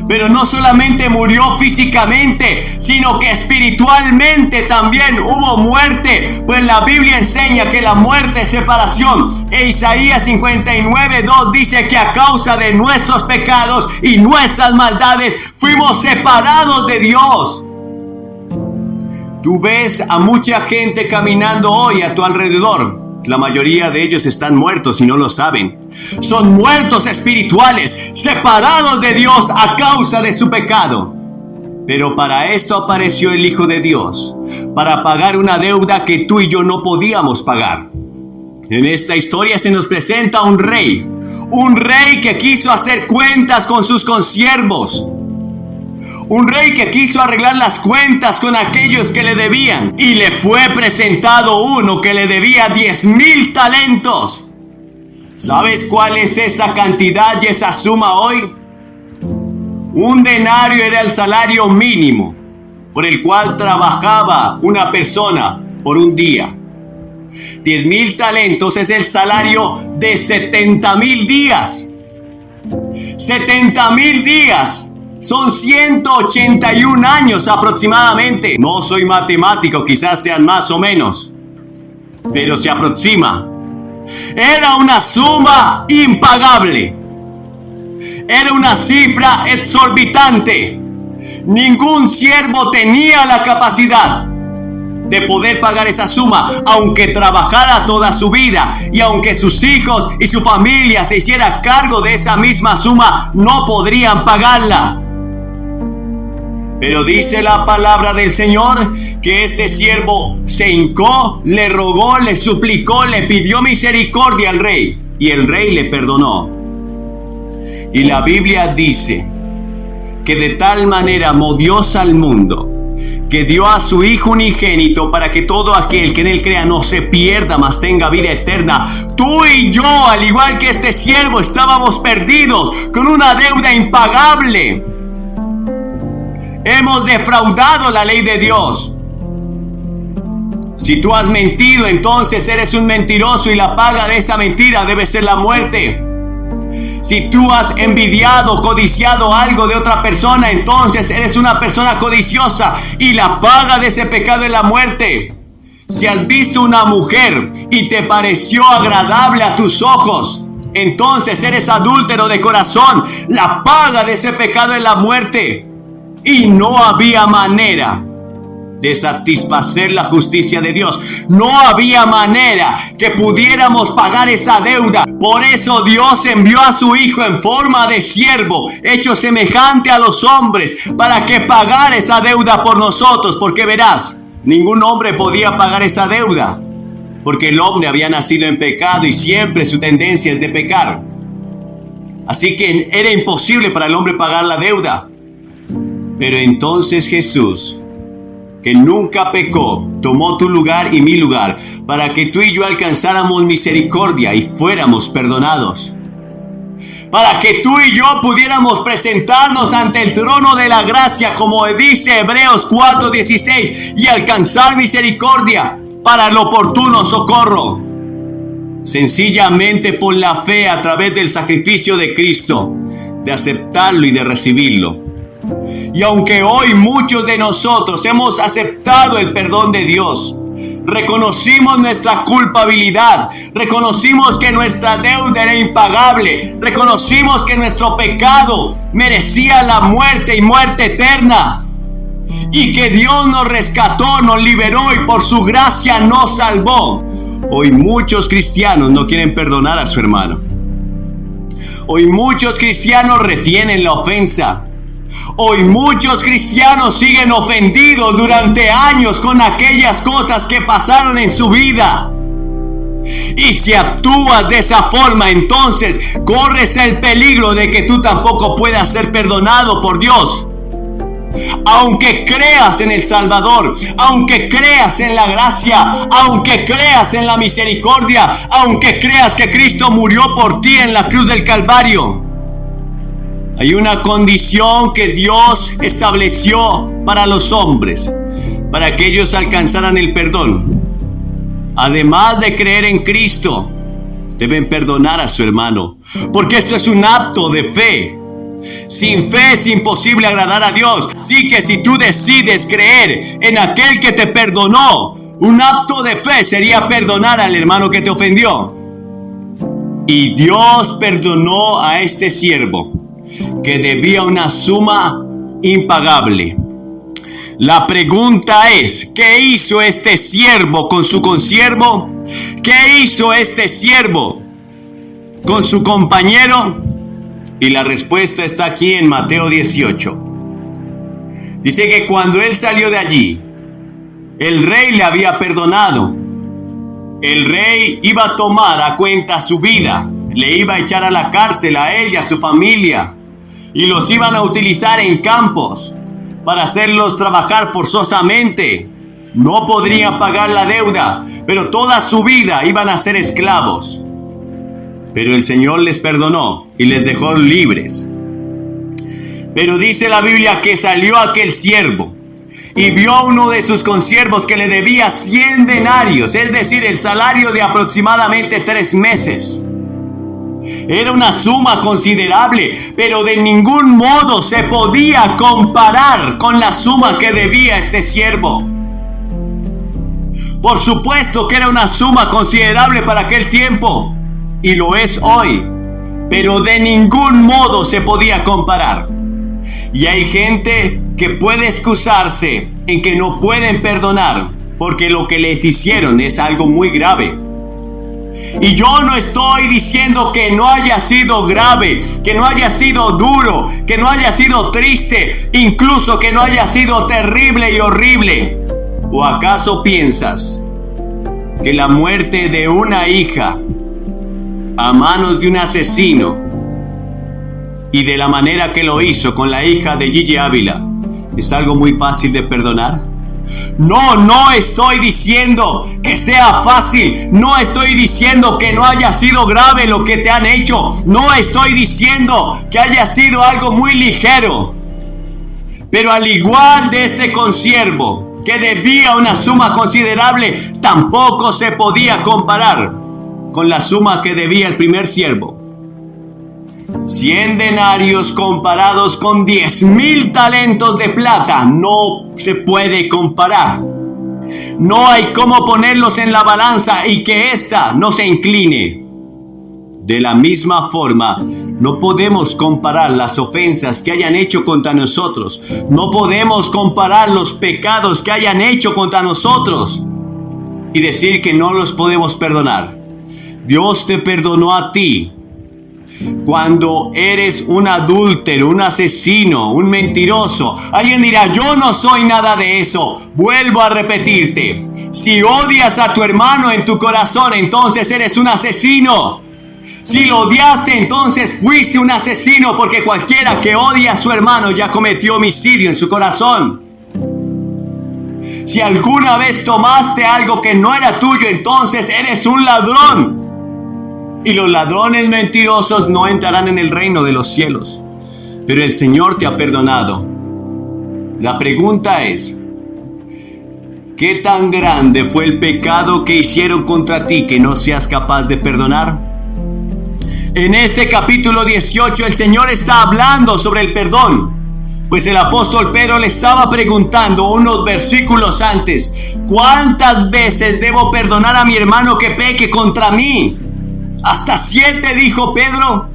Pero no solamente murió físicamente, sino que espiritualmente también hubo muerte, pues la Biblia enseña que la muerte es separación. E Isaías 59:2 dice que a causa de nuestros pecados y nuestras maldades fuimos separados de Dios. Tú ves a mucha gente caminando hoy a tu alrededor. La mayoría de ellos están muertos y no lo saben. Son muertos espirituales, separados de Dios a causa de su pecado. Pero para esto apareció el Hijo de Dios, para pagar una deuda que tú y yo no podíamos pagar. En esta historia se nos presenta un rey que quiso hacer cuentas con sus consiervos. Un rey que quiso arreglar las cuentas con aquellos que le debían, y le fue presentado uno que le debía 10,000 talentos. ¿Sabes cuál es esa cantidad y esa suma hoy? Un denario era el salario mínimo por el cual trabajaba una persona por un día. 10,000 talentos es el salario de 70,000 días. 70,000 días son 181 años aproximadamente. No soy matemático, quizás sean más o menos, pero se aproxima. Era una suma impagable. Era una cifra exorbitante. Ningún siervo tenía la capacidad de poder pagar esa suma, aunque trabajara toda su vida y aunque sus hijos y su familia se hiciera cargo de esa misma suma, no podrían pagarla. Pero dice la palabra del Señor que este siervo se hincó, le rogó, le suplicó, le pidió misericordia al rey y el rey le perdonó. Y la Biblia dice que de tal manera amó Dios al mundo que dio a su Hijo unigénito para que todo aquel que en él crea no se pierda, mas tenga vida eterna. Tú y yo, al igual que este siervo, estábamos perdidos con una deuda impagable. Hemos defraudado la ley de Dios. Si tú has mentido, entonces eres un mentiroso y la paga de esa mentira debe ser la muerte. Si tú has envidiado, codiciado algo de otra persona, entonces eres una persona codiciosa y la paga de ese pecado es la muerte. Si has visto una mujer y te pareció agradable a tus ojos, entonces eres adúltero de corazón. La paga de ese pecado es la muerte. Y no había manera de satisfacer la justicia de Dios. No había manera que pudiéramos pagar esa deuda. Por eso Dios envió a su Hijo en forma de siervo, hecho semejante a los hombres, para que pagara esa deuda por nosotros. Porque verás, ningún hombre podía pagar esa deuda, porque el hombre había nacido en pecado y siempre su tendencia es de pecar. Así que era imposible para el hombre pagar la deuda. Pero entonces Jesús, que nunca pecó, tomó tu lugar y mi lugar, para que tú y yo alcanzáramos misericordia y fuéramos perdonados. Para que tú y yo pudiéramos presentarnos ante el trono de la gracia, como dice Hebreos 4:16, y alcanzar misericordia para el oportuno socorro. Sencillamente por la fe a través del sacrificio de Cristo, de aceptarlo y de recibirlo. Y aunque hoy muchos de nosotros hemos aceptado el perdón de Dios, reconocimos nuestra culpabilidad, reconocimos que nuestra deuda era impagable, reconocimos que nuestro pecado merecía la muerte y muerte eterna, y que Dios nos rescató, nos liberó y por su gracia nos salvó. Hoy muchos cristianos no quieren perdonar a su hermano. Hoy muchos cristianos retienen la ofensa. Hoy muchos cristianos siguen ofendidos durante años con aquellas cosas que pasaron en su vida. Y si actúas de esa forma, entonces corres el peligro de que tú tampoco puedas ser perdonado por Dios. Aunque creas en el Salvador, aunque creas en la gracia, aunque creas en la misericordia, aunque creas que Cristo murió por ti en la cruz del Calvario, hay una condición que Dios estableció para los hombres, para que ellos alcanzaran el perdón. Además de creer en Cristo, deben perdonar a su hermano, porque esto es un acto de fe. Sin fe es imposible agradar a Dios. Así que si tú decides creer en aquel que te perdonó, un acto de fe sería perdonar al hermano que te ofendió. Y Dios perdonó a este siervo, que debía una suma impagable. La pregunta es, ¿qué hizo este siervo con su consiervo? ¿Qué hizo este siervo con su compañero? Y la respuesta está aquí en Mateo 18. Dice que cuando él salió de allí, el rey le había perdonado. El rey iba a tomar a cuenta su vida, le iba a echar a la cárcel a él y a su familia, y los iban a utilizar en campos para hacerlos trabajar forzosamente. No podrían pagar la deuda, pero toda su vida iban a ser esclavos. Pero el Señor les perdonó y les dejó libres. Pero dice la Biblia que salió aquel siervo y vio a uno de sus consiervos que le debía 100 denarios, es decir, el salario de aproximadamente 3 meses. Era una suma considerable, pero de ningún modo se podía comparar con la suma que debía este siervo. Por supuesto que era una suma considerable para aquel tiempo, y lo es hoy, pero de ningún modo se podía comparar. Y hay gente que puede excusarse en que no pueden perdonar porque lo que les hicieron es algo muy grave. Y yo no estoy diciendo que no haya sido grave, que no haya sido duro, que no haya sido triste, incluso que no haya sido terrible y horrible. ¿O acaso piensas que la muerte de una hija a manos de un asesino y de la manera que lo hizo con la hija de Gigi Ávila es algo muy fácil de perdonar? No estoy diciendo que sea fácil. No estoy diciendo que no haya sido grave lo que te han hecho. No estoy diciendo que haya sido algo muy ligero. Pero al igual de este consiervo que debía una suma considerable, tampoco se podía comparar con la suma que debía el primer siervo. 100 denarios comparados con 10,000 talentos de plata no se puede comparar. No hay cómo ponerlos en la balanza y que ésta no se incline. De la misma forma, no podemos comparar las ofensas que hayan hecho contra nosotros. No podemos comparar los pecados que hayan hecho contra nosotros y decir que no los podemos perdonar. Dios te perdonó a ti. Cuando eres un adúltero, un asesino, un mentiroso, alguien dirá: yo no soy nada de eso. Vuelvo a repetirte: si odias a tu hermano en tu corazón, entonces eres un asesino. Si lo odiaste, entonces fuiste un asesino, porque cualquiera que odia a su hermano ya cometió homicidio en su corazón. Si alguna vez tomaste algo que no era tuyo, entonces eres un ladrón. Y los ladrones mentirosos no entrarán en el reino de los cielos. Pero el Señor te ha perdonado. La pregunta es: ¿qué tan grande fue el pecado que hicieron contra ti que no seas capaz de perdonar? En este capítulo 18 el Señor está hablando sobre el perdón. Pues el apóstol Pedro le estaba preguntando unos versículos antes: ¿cuántas veces debo perdonar a mi hermano que peque contra mí? ¿Hasta 7? Dijo Pedro.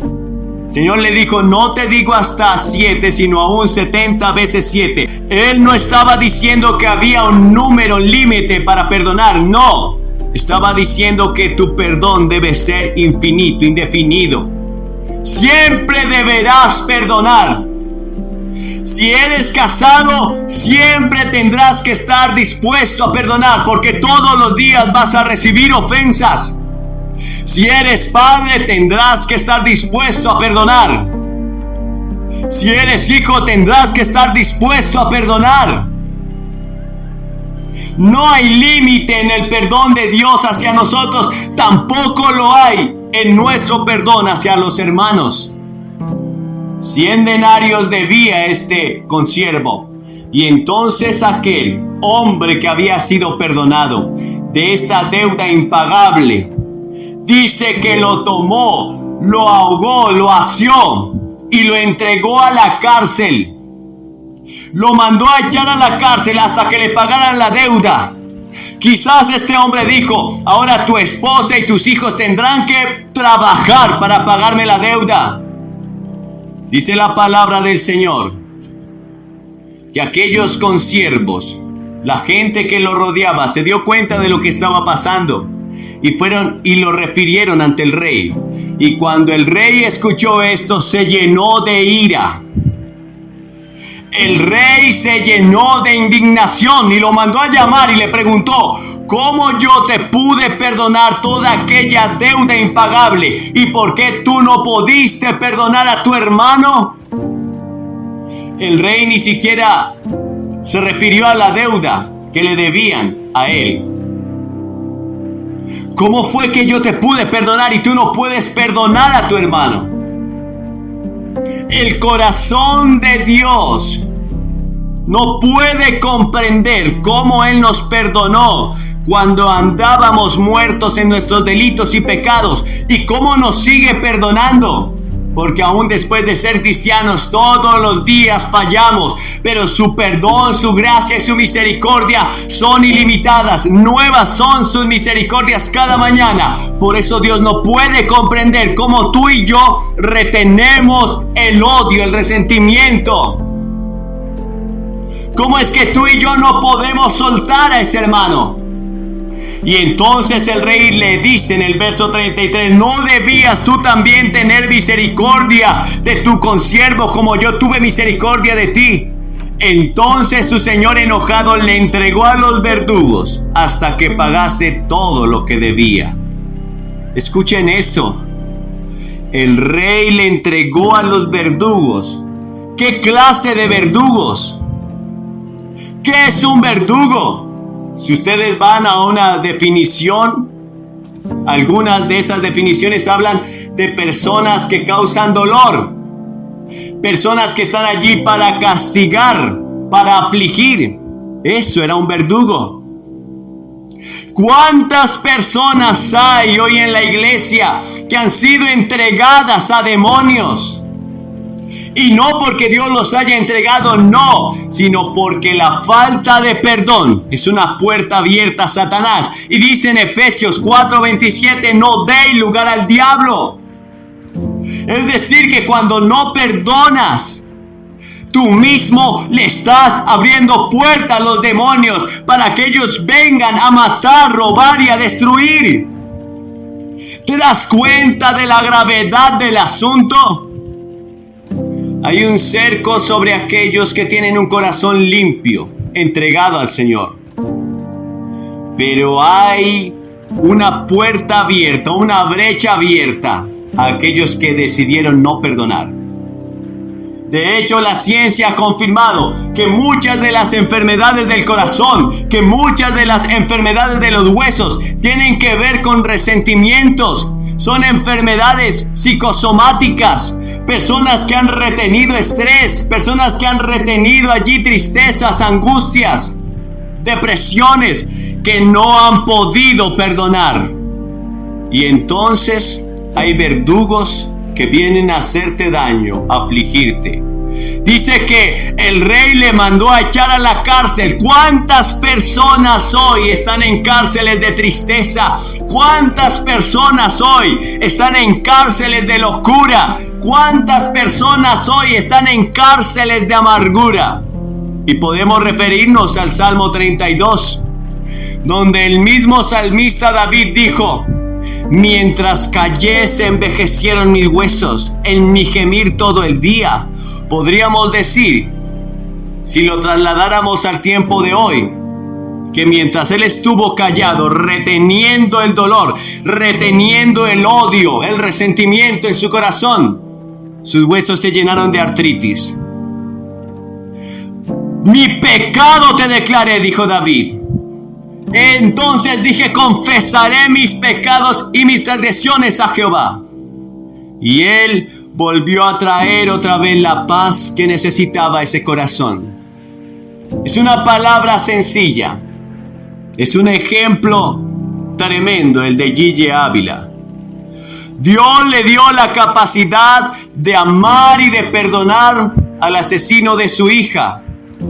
El Señor le dijo: no te digo hasta 7, sino aún 70 veces 7. Él no estaba diciendo que había un número límite para perdonar. No, estaba diciendo que tu perdón debe ser infinito, indefinido. Siempre deberás perdonar. Si eres casado, siempre tendrás que estar dispuesto a perdonar, porque todos los días vas a recibir ofensas. Si eres padre, tendrás que estar dispuesto a perdonar. Si eres hijo, tendrás que estar dispuesto a perdonar. No hay límite en el perdón de Dios hacia nosotros, tampoco lo hay en nuestro perdón hacia los hermanos. 100 denarios debía este consiervo, y entonces aquel hombre que había sido perdonado de esta deuda impagable, dice que lo tomó, lo ahogó, lo asió y lo entregó a la cárcel. Lo mandó a echar a la cárcel hasta que le pagaran la deuda. Quizás este hombre dijo: ahora tu esposa y tus hijos tendrán que trabajar para pagarme la deuda. Dice la palabra del Señor que aquellos consiervos, la gente que lo rodeaba, se dio cuenta de lo que estaba pasando. Y fueron y lo refirieron ante el rey. Y cuando el rey escuchó esto, se llenó de ira. El rey se llenó de indignación y lo mandó a llamar y le preguntó: ¿cómo yo te pude perdonar toda aquella deuda impagable? ¿Y por qué tú no pudiste perdonar a tu hermano? El rey ni siquiera se refirió a la deuda que le debían a él. ¿Cómo fue que yo te pude perdonar y tú no puedes perdonar a tu hermano? El corazón de Dios no puede comprender cómo Él nos perdonó cuando andábamos muertos en nuestros delitos y pecados, y cómo nos sigue perdonando. Porque aún después de ser cristianos todos los días fallamos, pero su perdón, su gracia y su misericordia son ilimitadas. Nuevas son sus misericordias cada mañana. Por eso Dios no puede comprender cómo tú y yo retenemos el odio, el resentimiento. ¿Cómo es que tú y yo no podemos soltar a ese hermano? Y entonces el rey le dice en el verso 33, ¿no debías tú también tener misericordia de tu consiervo como yo tuve misericordia de ti? Entonces su señor enojado le entregó a los verdugos hasta que pagase todo lo que debía. Escuchen esto. El rey le entregó a los verdugos. ¿Qué clase de verdugos? ¿Qué es un verdugo? Si ustedes van a una definición, algunas de esas definiciones hablan de personas que causan dolor, personas que están allí para castigar, para afligir. Eso era un verdugo. ¿Cuántas personas hay hoy en la iglesia que han sido entregadas a demonios? Y no porque Dios los haya entregado, no, sino porque la falta de perdón es una puerta abierta a Satanás. Y dice en Efesios 4:27, no deis lugar al diablo. Es decir, que cuando no perdonas, tú mismo le estás abriendo puerta a los demonios para que ellos vengan a matar, robar y a destruir. ¿Te das cuenta de la gravedad del asunto? Hay un cerco sobre aquellos que tienen un corazón limpio, entregado al Señor. Pero hay una puerta abierta, una brecha abierta a aquellos que decidieron no perdonar. De hecho, la ciencia ha confirmado que muchas de las enfermedades del corazón, que muchas de las enfermedades de los huesos tienen que ver con resentimientos. Son enfermedades psicosomáticas, personas que han retenido estrés, personas que han retenido allí tristezas, angustias, depresiones, que no han podido perdonar. Y entonces hay verdugos que vienen a hacerte daño, a afligirte. Dice que el rey le mandó a echar a la cárcel. ¿Cuántas personas hoy están en cárceles de tristeza? ¿Cuántas personas hoy están en cárceles de locura? ¿Cuántas personas hoy están en cárceles de amargura? Y podemos referirnos al Salmo 32, donde el mismo salmista David dijo: mientras callé se envejecieron mis huesos, en mi gemir todo el día. Podríamos decir, si lo trasladáramos al tiempo de hoy, que mientras él estuvo callado, reteniendo el dolor, reteniendo el odio, el resentimiento en su corazón, sus huesos se llenaron de artritis. Mi pecado te declaré, dijo David. Entonces dije, confesaré mis pecados y mis transgresiones a Jehová. Y él volvió a traer otra vez la paz que necesitaba ese corazón. Es una palabra sencilla. Es un ejemplo tremendo el de Gille Ávila. Dios le dio la capacidad de amar y de perdonar al asesino de su hija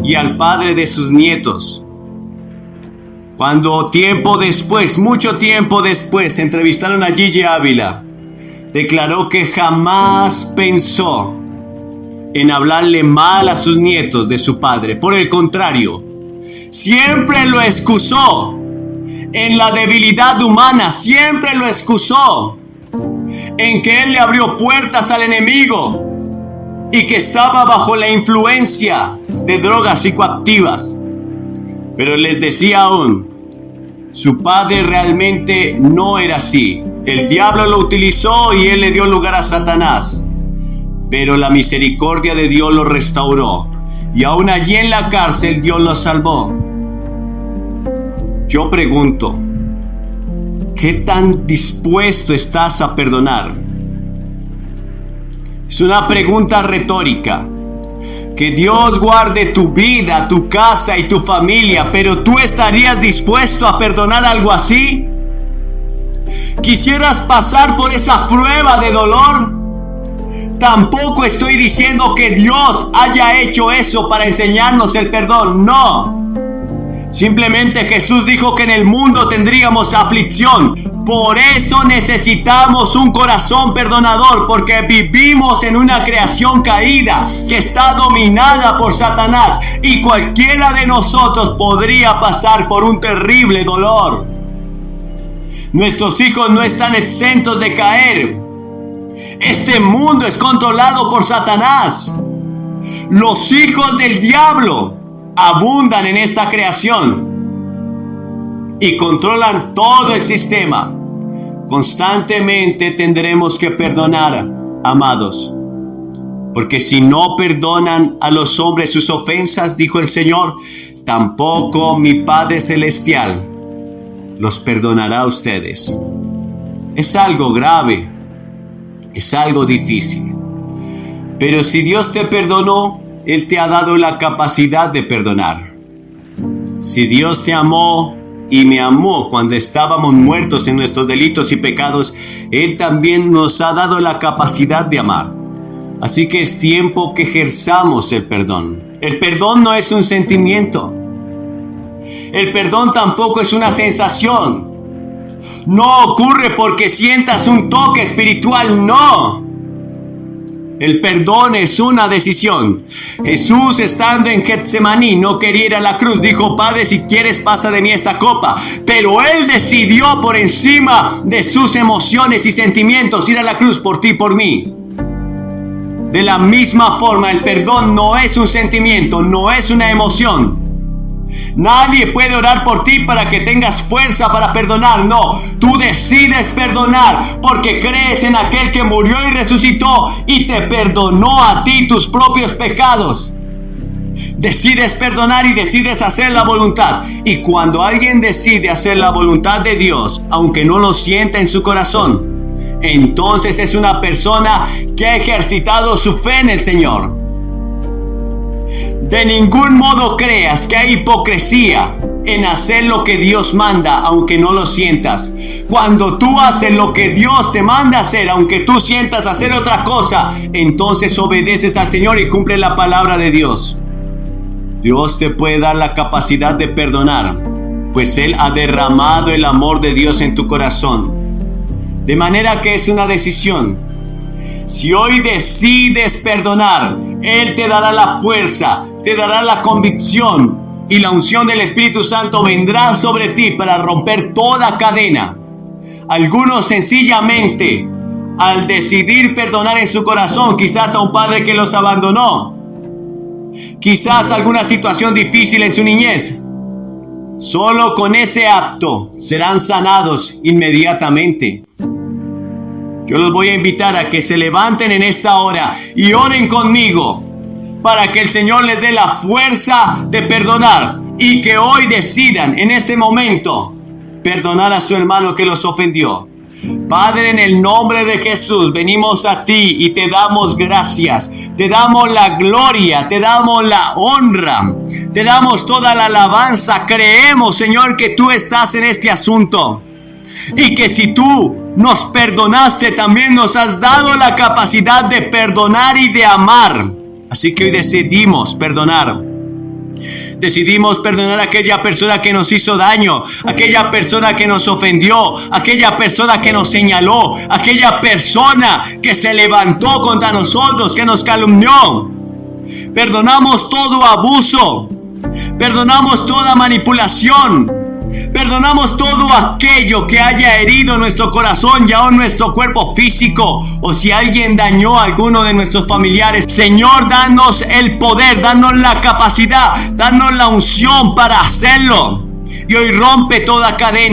y al padre de sus nietos. Cuando mucho tiempo después, entrevistaron a Gille Ávila, declaró que jamás pensó en hablarle mal a sus nietos de su padre. Por el contrario, siempre lo excusó en la debilidad humana, siempre lo excusó en que él le abrió puertas al enemigo y que estaba bajo la influencia de drogas psicoactivas. Pero les decía aún, su padre realmente no era así. El diablo lo utilizó y él le dio lugar a Satanás. Pero la misericordia de Dios lo restauró. Y aún allí en la cárcel Dios lo salvó. Yo pregunto, ¿Qué tan dispuesto estás a perdonar? Es una pregunta retórica. Que Dios guarde tu vida, tu casa y tu familia, pero ¿tú estarías dispuesto a perdonar algo así? ¿Quisieras pasar por esa prueba de dolor? Tampoco estoy diciendo que Dios haya hecho eso para enseñarnos el perdón, no. Simplemente Jesús dijo que en el mundo tendríamos aflicción. Por eso necesitamos un corazón perdonador, porque vivimos en una creación caída que está dominada por Satanás, y cualquiera de nosotros podría pasar por un terrible dolor. Nuestros hijos no están exentos de caer. Este mundo es controlado por Satanás. Los hijos del diablo abundan en esta creación y controlan todo el sistema. Constantemente tendremos que perdonar, amados, porque si no perdonan a los hombres sus ofensas, dijo el Señor, tampoco mi Padre Celestial los perdonará a ustedes. Es algo grave, es algo difícil, pero si Dios te perdonó, Él te ha dado la capacidad de perdonar. Si Dios te amó y me amó cuando estábamos muertos en nuestros delitos y pecados, Él también nos ha dado la capacidad de amar. Así que es tiempo que ejerzamos el perdón. El perdón no es un sentimiento. El perdón tampoco es una sensación. No ocurre porque sientas un toque espiritual, no. El perdón es una decisión. Jesús, estando en Getsemaní, no quería ir a la cruz. Dijo, Padre, si quieres pasa de mí esta copa. Pero Él decidió por encima de sus emociones y sentimientos ir a la cruz por ti y por mí. De la misma forma, el perdón no es un sentimiento, no es una emoción. Nadie puede orar por ti para que tengas fuerza para perdonar. No, tú decides perdonar porque crees en aquel que murió y resucitó y te perdonó a ti tus propios pecados. Decides perdonar y decides hacer la voluntad. Y cuando alguien decide hacer la voluntad de Dios, aunque no lo sienta en su corazón, entonces es una persona que ha ejercitado su fe en el Señor. De ningún modo creas que hay hipocresía en hacer lo que Dios manda, aunque no lo sientas. Cuando tú haces lo que Dios te manda hacer, aunque tú sientas hacer otra cosa, entonces obedeces al Señor y cumples la palabra de Dios. Dios te puede dar la capacidad de perdonar, pues Él ha derramado el amor de Dios en tu corazón. De manera que es una decisión. Si hoy decides perdonar, Él te dará la fuerza, te dará la convicción y la unción del Espíritu Santo vendrá sobre ti para romper toda cadena. Algunos sencillamente, al decidir perdonar en su corazón, quizás a un padre que los abandonó, quizás alguna situación difícil en su niñez, solo con ese acto serán sanados inmediatamente. Yo los voy a invitar a que se levanten en esta hora y oren conmigo para que el Señor les dé la fuerza de perdonar y que hoy decidan en este momento perdonar a su hermano que los ofendió. Padre, en el nombre de Jesús venimos a ti y te damos gracias, te damos la gloria, te damos la honra, te damos toda la alabanza. Creemos, Señor, que tú estás en este asunto y que si tú nos perdonaste, también nos has dado la capacidad de perdonar y de amar. Así que hoy decidimos perdonar. Decidimos perdonar a aquella persona que nos hizo daño, aquella persona que nos ofendió, aquella persona que nos señaló, aquella persona que se levantó contra nosotros, que nos calumnió. Perdonamos todo abuso, perdonamos toda manipulación, perdonamos todo aquello que haya herido nuestro corazón y aún nuestro cuerpo físico, o si alguien dañó a alguno de nuestros familiares. Señor, danos el poder, danos la capacidad, danos la unción para hacerlo. Y hoy rompe toda cadena.